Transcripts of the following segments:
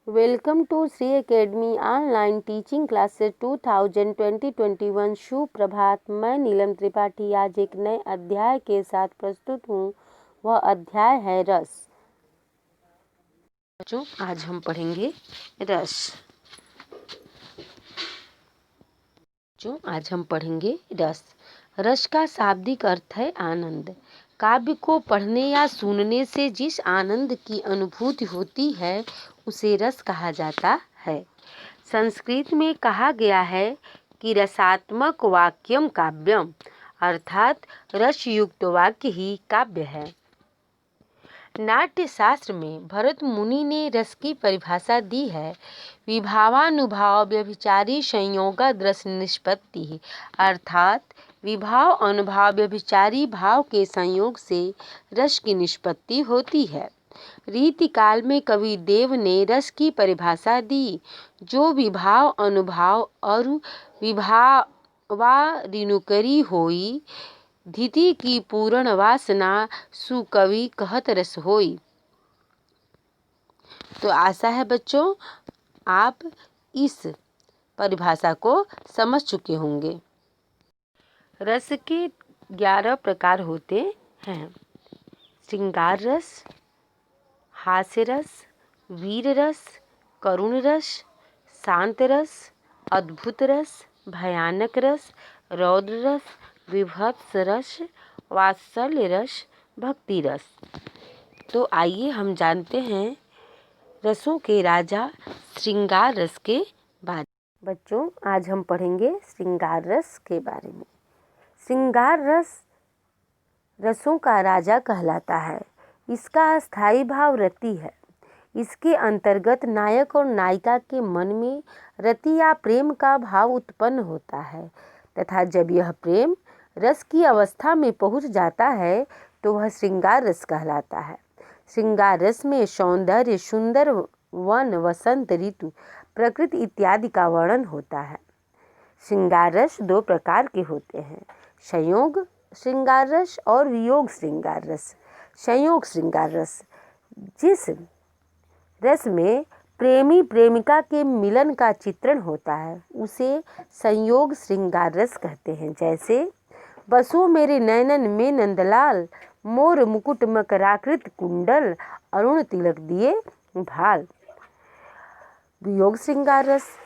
Welcome to Shri academy online teaching classes 2020-21। शुभ प्रभात। मैं नीलम त्रिपाठी आज एक नए अध्याय के साथ प्रस्तुत हूँ। वह अध्याय है रस। बच्चों, आज हम पढ़ेंगे रस। रस का शाब्दिक अर्थ है आनंद। काव्य को पढ़ने या सुनने से जिस आनंद की अनुभूति होती है उसे रस कहा जाता है। संस्कृत में कहा गया है कि रसात्मक वाक्यम काव्यम, अर्थात रस युक्त वाक्य ही काव्य है। नाट्य शास्त्र में भरत मुनि ने रस की परिभाषा दी है। विभावानुभाव व्यभिचारी संयोगाद रस निष्पत्ति, अर्थात विभाव अनुभाव व्यभिचारी भाव के संयोग से रस की निष्पत्ति होती है। रीति काल में कवि देव ने रस की परिभाषा दी, जो विभाव अनुभाव और विभावारिनुकरी होई, धीति की पूर्ण वासना सुकवि कहत रस होई। तो आशा है बच्चों आप इस परिभाषा को समझ चुके होंगे। रस के 11 प्रकार होते हैं। श्रृंगार रस, हास्य रस, वीर रस, करुण रस, शांत रस, अद्भुत रस, भयानक रस, रौद्र रस, विभत्स रस, वात्सल्य रस, भक्ति रस। तो आइए हम जानते हैं रसों के राजा श्रृंगार रस के बारे में। बच्चों, आज हम पढ़ेंगे श्रृंगार रस के बारे में। श्रृंगार रस रसों का राजा कहलाता है। इसका स्थायी भाव रति है। इसके अंतर्गत नायक और नायिका के मन में रति या प्रेम का भाव उत्पन्न होता है तथा जब यह प्रेम रस की अवस्था में पहुंच जाता है तो वह श्रृंगार रस कहलाता है। श्रृंगार रस में सौंदर्य, सुंदर वन, वसंत ऋतु, प्रकृति इत्यादि का वर्णन होता है। श्रृंगार रस 2 प्रकार के होते हैं, संयोग श्रृंगार रस और वियोग श्रृंगार रस। संयोग श्रृंगार रस, जिस रस में प्रेमी प्रेमिका के मिलन का चित्रण होता है उसे संयोग श्रृंगार रस कहते हैं। जैसे बसो मेरे नैनन में नंदलाल, मोर मुकुट मकराकृत कुंडल, अरुण तिलक दिए भाल। वियोग श्रृंगार रस,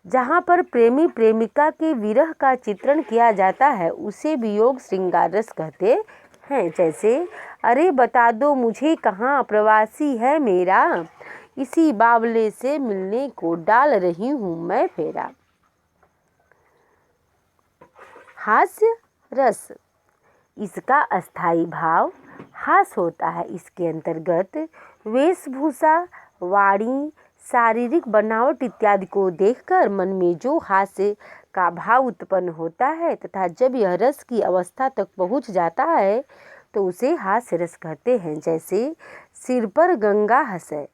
जहाँ पर प्रेमी प्रेमिका के विरह का चित्रण किया जाता है उसे वियोग श्रृंगार रस कहते हैं। जैसे अरे बता दो मुझे कहाँ प्रवासी है मेरा, इसी बावले से मिलने को डाल रही हूँ मैं फेरा। हास्य रस, इसका अस्थाई भाव हास होता है। इसके अंतर्गत वेशभूषा, वाणी, शारीरिक बनावट इत्यादि को देखकर मन में जो हास्य का भाव उत्पन्न होता है तथा जब यह रस की अवस्था तक पहुंच जाता है तो उसे हास्य रस कहते हैं। जैसे सिर पर गंगा हंसे,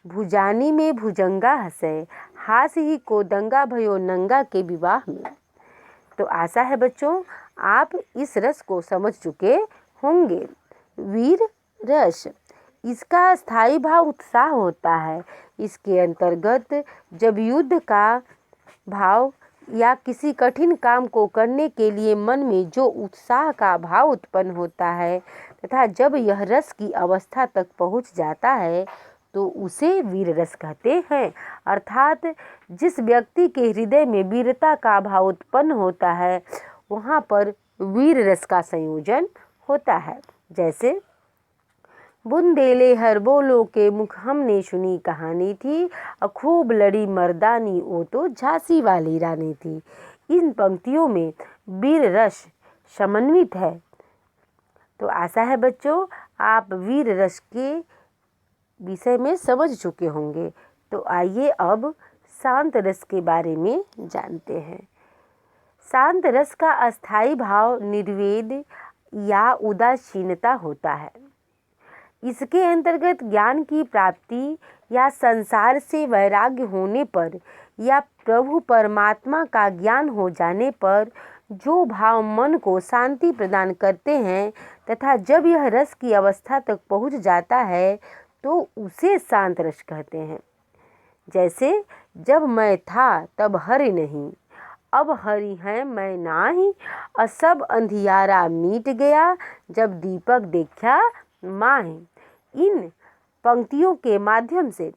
भुजानी में भुजंगा हंसे, हास ही को दंगा भयो नंगा के विवाह में। तो आशा है बच्चों आप इस रस को समझ चुके होंगे। वीर रस, इसका स्थायी भाव उत्साह होता है। इसके अंतर्गत जब युद्ध का भाव या किसी कठिन काम को करने के लिए मन में जो उत्साह का भाव उत्पन्न होता है तथा जब यह रस की अवस्था तक पहुंच जाता है तो उसे वीर रस कहते हैं। अर्थात जिस व्यक्ति के हृदय में वीरता का भाव उत्पन्न होता है वहाँ पर वीर रस का संयोजन होता है। जैसे बुंदेले हर बोलो के मुख हमने सुनी कहानी थी, खूब लड़ी मर्दानी वो तो झांसी वाली रानी थी। इन पंक्तियों में वीर रस समन्वित है। तो आशा है बच्चों आप वीर रस के विषय में समझ चुके होंगे। तो आइए अब शांत रस के बारे में जानते हैं। शांत रस का अस्थाई भाव निर्वेद या उदासीनता होता है। इसके अंतर्गत ज्ञान की प्राप्ति या संसार से वैराग्य होने पर या प्रभु परमात्मा का ज्ञान हो जाने पर जो भाव मन को शांति प्रदान करते हैं तथा जब यह रस की अवस्था तक पहुंच जाता है तो उसे शांत रस कहते हैं। जैसे जब मैं था तब हरि नहीं, अब हरि है मैं नाही, और सब अंधियारा मीट गया, जब दीपक देखा माही। इन पंक्तियों के माध्यम से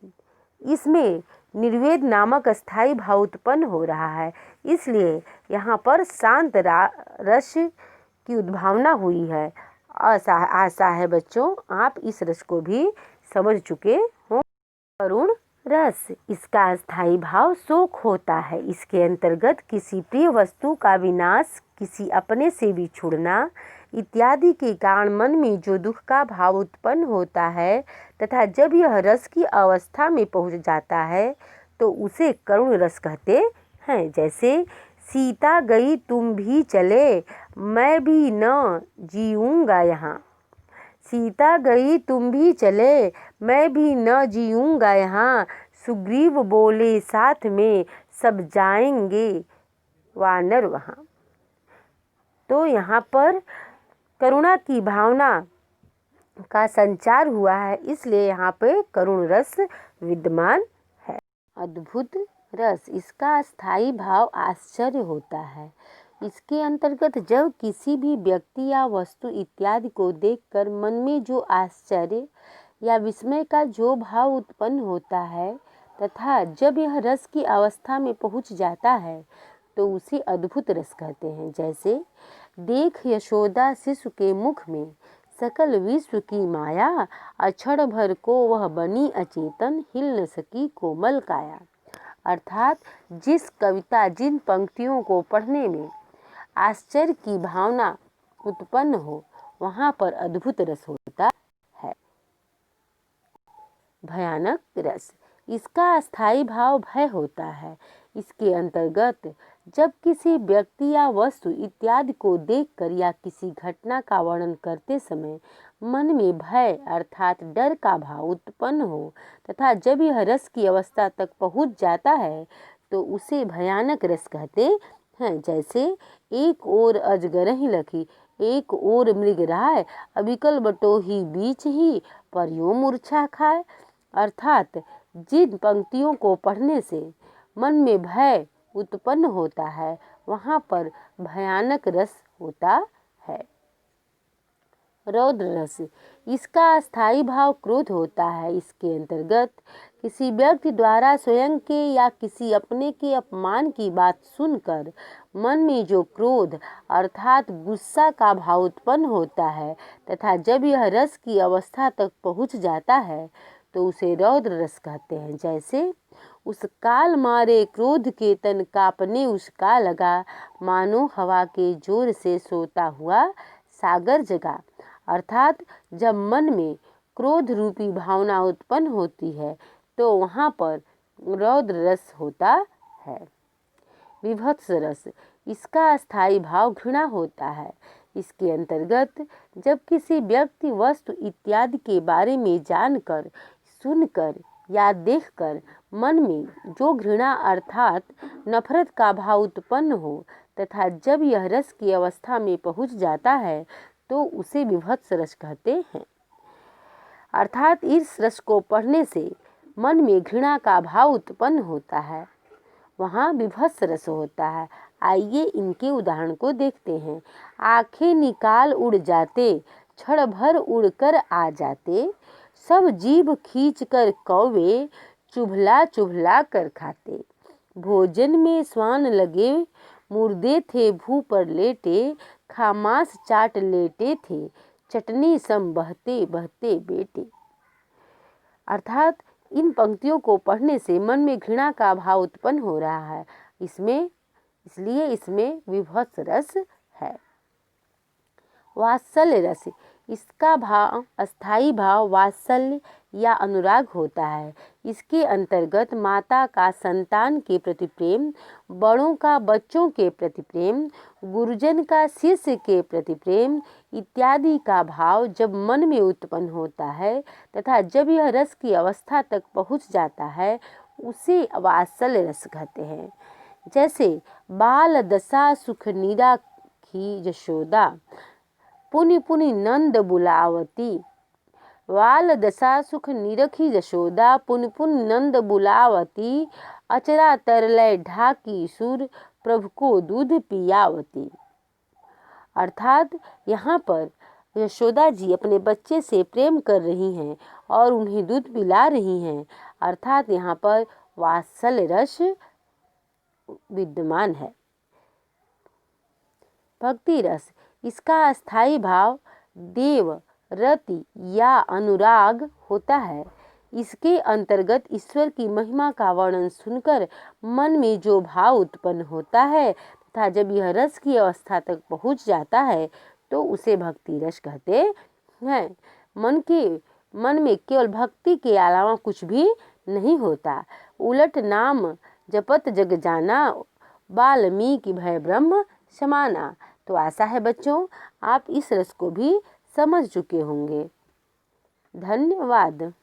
इसमें निर्वेद नामक स्थायी भाव उत्पन्न हो रहा है, इसलिए यहाँ पर शांत रस की उद्भावना हुई है। आशा है बच्चों आप इस रस को भी समझ चुके हों। करुण रस, इसका अस्थायी भाव शोक होता है। इसके अंतर्गत किसी प्रिय वस्तु का विनाश, किसी अपने से बिछुड़ना इत्यादि के कारण मन में जो दुख का भाव उत्पन्न होता है तथा जब यह रस की अवस्था में पहुंच जाता है तो उसे करुण रस कहते हैं। जैसे सीता गई तुम भी चले, मैं भी न जीऊँगा यहाँ। सीता गई तुम भी चले, मैं भी न जीऊँगा यहाँ। सुग्रीव बोले साथ में, सब जाएंगे वानर वहाँ। तो यहाँ पर करुणा की भावना का संचार हुआ है, इसलिए यहाँ पे करुण रस विद्यमान है। अद्भुत रस, इसका स्थायी भाव आश्चर्य होता है। इसके अंतर्गत जब किसी भी व्यक्ति या वस्तु इत्यादि को देखकर मन में जो आश्चर्य या विस्मय का जो भाव उत्पन्न होता है तथा जब यह रस की अवस्था में पहुंच जाता है तो उसे अद्भुत रस कहते हैं। जैसे देख यशोदा शिशु के मुख में सकल विश्व की माया, अक्षर भर को वह बनी अचेतन, हिल न सकी कोमल काया। अर्थात जिस कविता जिन पंक्तियों को पढ़ने में आश्चर्य की भावना उत्पन्न हो वहाँ पर अद्भुत रस होता है। भयानक रस, इसका अस्थायी भाव भय होता है। इसके अंतर्गत जब किसी व्यक्ति या वस्तु इत्यादि को देखकर या किसी घटना का वर्णन करते समय मन में भय अर्थात डर का भाव उत्पन्न हो तथा जब यह रस की अवस्था तक पहुंच जाता है तो उसे भयानक रस कहते हैं। जैसे एक ओर अजगरहि लखी, एक ओर मृगराय, अबिकल बटोही बीच ही, पर यूं मूर्छा खाए। अर्थात जिन पंक्तियों को पढ़ने से मन में भय उत्पन्न होता है वहाँ पर भयानक रस होता है। रौद्र रस, इसका अस्थायी भाव क्रोध होता है। इसके अंतर्गत किसी व्यक्ति द्वारा स्वयं के या किसी अपने के अपमान की बात सुनकर मन में जो क्रोध अर्थात गुस्सा का भाव उत्पन्न होता है तथा जब यह रस की अवस्था तक पहुंच जाता है तो उसे रौद्र रस कहते हैं। जैसे उस काल मारे क्रोध के तन कांपने उसका लगा, मानो हवा के जोर से सोता हुआ सागर जगा। अर्थात जब मन में क्रोध रूपी भावना उत्पन्न होती है तो वहाँ पर रौद्र रस होता है। विभत्स रस, इसका अस्थायी भाव घृणा होता है। इसके अंतर्गत जब किसी व्यक्ति वस्तु इत्यादि के बारे में जानकर सुनकर या देखकर मन में जो घृणा अर्थात नफरत का भाव उत्पन्न हो तथा जब यह रस की अवस्था में पहुंच जाता है तो उसे विभत्स रस कहते हैं। अर्थात इस रस को पढ़ने से मन में घृणा का भाव उत्पन्न होता है, वहाँ विभत्स रस होता है। आइए इनके उदाहरण को देखते हैं। आंखें निकाल उड़ जाते, क्षण भर उड़कर आ जाते, सब जीभ खींच कर कौवे, चुभला चुभला कर खाते। भोजन में स्वान लगे, मुर्दे थे भू पर लेटे, खामास चाट लेटे थे, चटनी सम बहते बहते बेटे। अर्थात इन पंक्तियों को पढ़ने से मन में घृणा का भाव उत्पन्न हो रहा है, इसलिए इसमें विभत्स रस है। वात्सल्य रस, इसका भाव अस्थायी भाव वात्सल्य या अनुराग होता है। इसके अंतर्गत माता का संतान के प्रति प्रेम, बड़ों का बच्चों के प्रति प्रेम, गुरुजन का शिष्य के प्रति प्रेम इत्यादि का भाव जब मन में उत्पन्न होता है तथा जब यह रस की अवस्था तक पहुंच जाता है उसे वात्सल्य रस कहते हैं। जैसे बाल दशा सुख नीरा की यशोदा, पुनि पुनि नंद बुलावती, वाल दशा सुख निरखी यशोदा, पुन पुन नंद बुलावती, अचरा तरलय ढाकी सुर, प्रभु को दूध पियावती। अर्थात यहाँ पर यशोदा जी अपने बच्चे से प्रेम कर रही हैं और उन्हें दूध पिला रही हैं। अर्थात यहाँ पर वात्सल्य रस विद्यमान है। भक्ति रस, इसका अस्थाई भाव देव, रति या अनुराग होता है। इसके अंतर्गत ईश्वर की महिमा का वर्णन सुनकर मन में जो भाव उत्पन्न होता है तथा जब यह रस की अवस्था तक पहुंच जाता है तो उसे भक्ति रस कहते हैं। मन में केवल भक्ति के अलावा कुछ भी नहीं होता। उलट नाम जपत जग जाना, वाल्मीकि भय ब्रह्म समाना। तो आशा है बच्चों आप इस रस को भी समझ चुके होंगे। धन्यवाद।